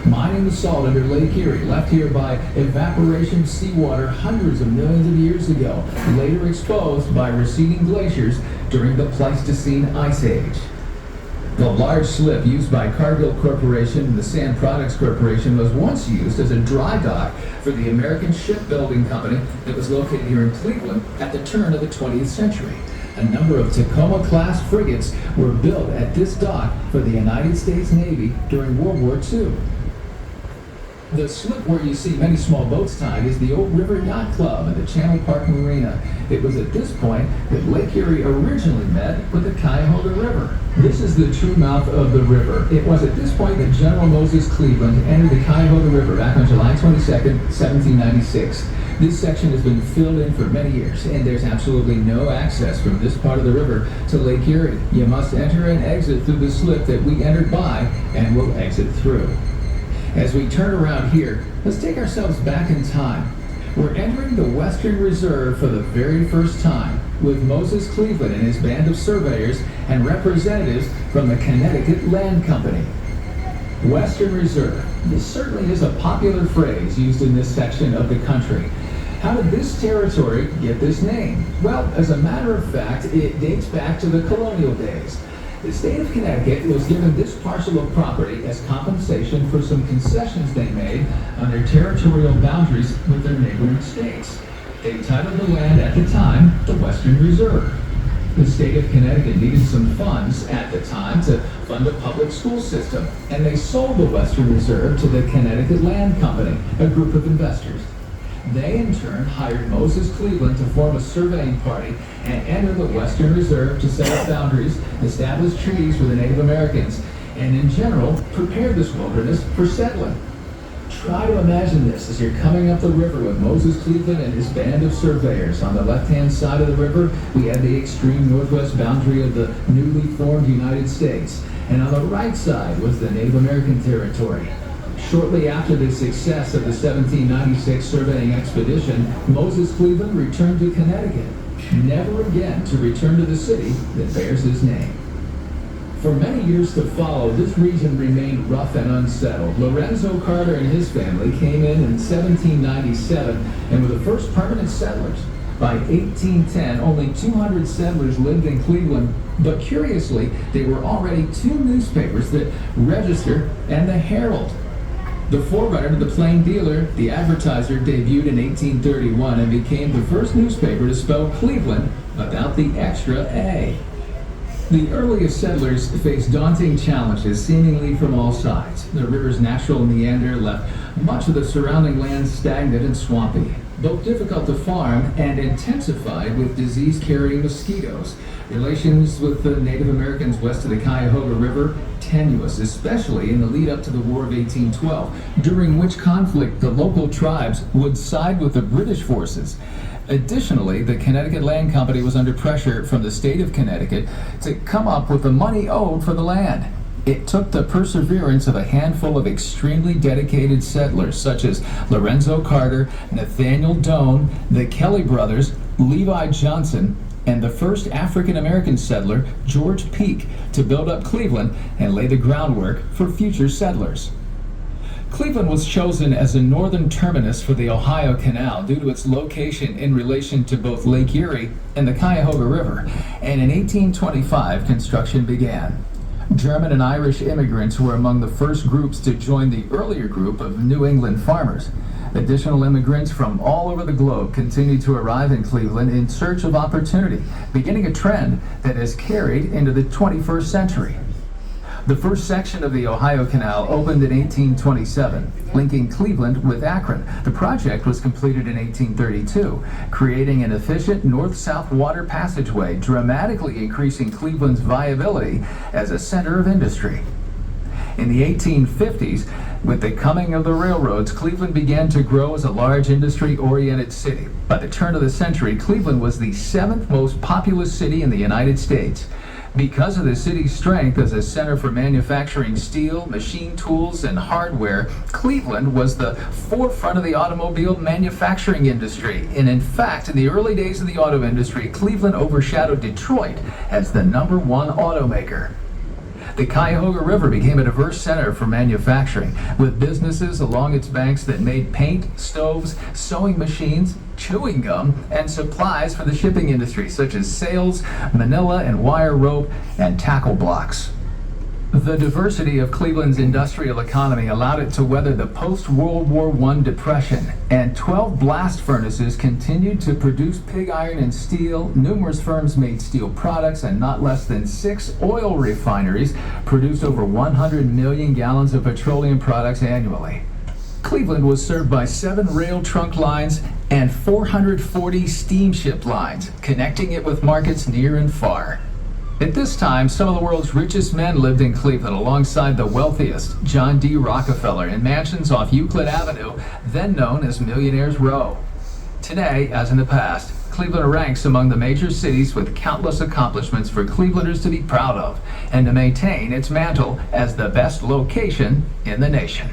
mining the salt under Lake Erie, left here by evaporation seawater hundreds of millions of years ago, later exposed by receding glaciers during the Pleistocene Ice Age. The large slip used by Cargill Corporation and the Sand Products Corporation was once used as a dry dock for the American Shipbuilding Company that was located here in Cleveland at the turn of the 20th century. A number of Tacoma-class frigates were built at this dock for the United States Navy during World War II. The slip where you see many small boats tied is the Old River Yacht Club and the Channel Park Marina. It was at this point that Lake Erie originally met with the Cuyahoga River. This is the true mouth of the river. It was at this point that General Moses Cleveland entered the Cuyahoga River back on July 22nd, 1796. This section has been filled in for many years, and there's absolutely no access from this part of the river to Lake Erie. You must enter and exit through the slip that we entered by and will exit through. As we turn around here, let's take ourselves back in time. We're entering the Western Reserve for the very first time with Moses Cleveland and his band of surveyors and representatives from the Connecticut Land Company. Western Reserve. This certainly is a popular phrase used in this section of the country. How did this territory get this name? Well, as a matter of fact, it dates back to the colonial days. The state of Connecticut was given this parcel of property as compensation for some concessions they made on their territorial boundaries with their neighboring states. They titled the land at the time the Western Reserve. The state of Connecticut needed some funds at the time to fund a public school system, and they sold the Western Reserve to the Connecticut Land Company, a group of investors. They, in turn, hired Moses Cleveland to form a surveying party and enter the Western Reserve to set up boundaries, establish treaties with the Native Americans, and in general, prepare this wilderness for settling. Try to imagine this as you're coming up the river with Moses Cleveland and his band of surveyors. On the left-hand side of the river, we had the extreme northwest boundary of the newly formed United States, and on the right side was the Native American territory. Shortly after the success of the 1796 surveying expedition, Moses Cleveland returned to Connecticut, never again to return to the city that bears his name. For many years to follow, this region remained rough and unsettled. Lorenzo Carter and his family came in 1797 and were the first permanent settlers. By 1810, only 200 settlers lived in Cleveland, but curiously, there were already two newspapers that registered and the Herald. The forerunner to the Plain Dealer, the Advertiser, debuted in 1831 and became the first newspaper to spell Cleveland without the extra A. The earliest settlers faced daunting challenges seemingly from all sides. The river's natural meander left much of the surrounding land stagnant and swampy, both difficult to farm and intensified with disease-carrying mosquitoes. Relations with the Native Americans west of the Cuyahoga River tenuous, especially in the lead up to the War of 1812, during which conflict the local tribes would side with the British forces. Additionally, the Connecticut Land Company was under pressure from the state of Connecticut to come up with the money owed for the land. It took the perseverance of a handful of extremely dedicated settlers such as Lorenzo Carter, Nathaniel Doane, the Kelly brothers, Levi Johnson, and the first African-American settler, George Peake, to build up Cleveland and lay the groundwork for future settlers. Cleveland was chosen as a northern terminus for the Ohio Canal due to its location in relation to both Lake Erie and the Cuyahoga River, and in 1825 construction began. German and Irish immigrants were among the first groups to join the earlier group of New England farmers. Additional immigrants from all over the globe continued to arrive in Cleveland in search of opportunity, beginning a trend that has carried into the 21st century. The first section of the Ohio Canal opened in 1827, linking Cleveland with Akron. The project was completed in 1832, creating an efficient north-south water passageway, dramatically increasing Cleveland's viability as a center of industry. In the 1850s, with the coming of the railroads, Cleveland began to grow as a large industry-oriented city. By the turn of the century, Cleveland was the seventh most populous city in the United States. Because of the city's strength as a center for manufacturing steel, machine tools, and hardware, Cleveland was the forefront of the automobile manufacturing industry. And in fact, in the early days of the auto industry, Cleveland overshadowed Detroit as the #1 automaker. The Cuyahoga River became a diverse center for manufacturing, with businesses along its banks that made paint, stoves, sewing machines, chewing gum, and supplies for the shipping industry, such as sails, manila and wire rope, and tackle blocks. The diversity of Cleveland's industrial economy allowed it to weather the post-World War I depression, and 12 blast furnaces continued to produce pig iron and steel. Numerous firms made steel products, and not less than 6 oil refineries produced over 100 million gallons of petroleum products annually. Cleveland was served by 7 rail trunk lines and 440 steamship lines, connecting it with markets near and far. At this time, some of the world's richest men lived in Cleveland alongside the wealthiest, John D. Rockefeller, in mansions off Euclid Avenue, then known as Millionaires Row. Today, as in the past, Cleveland ranks among the major cities with countless accomplishments for Clevelanders to be proud of and to maintain its mantle as the best location in the nation.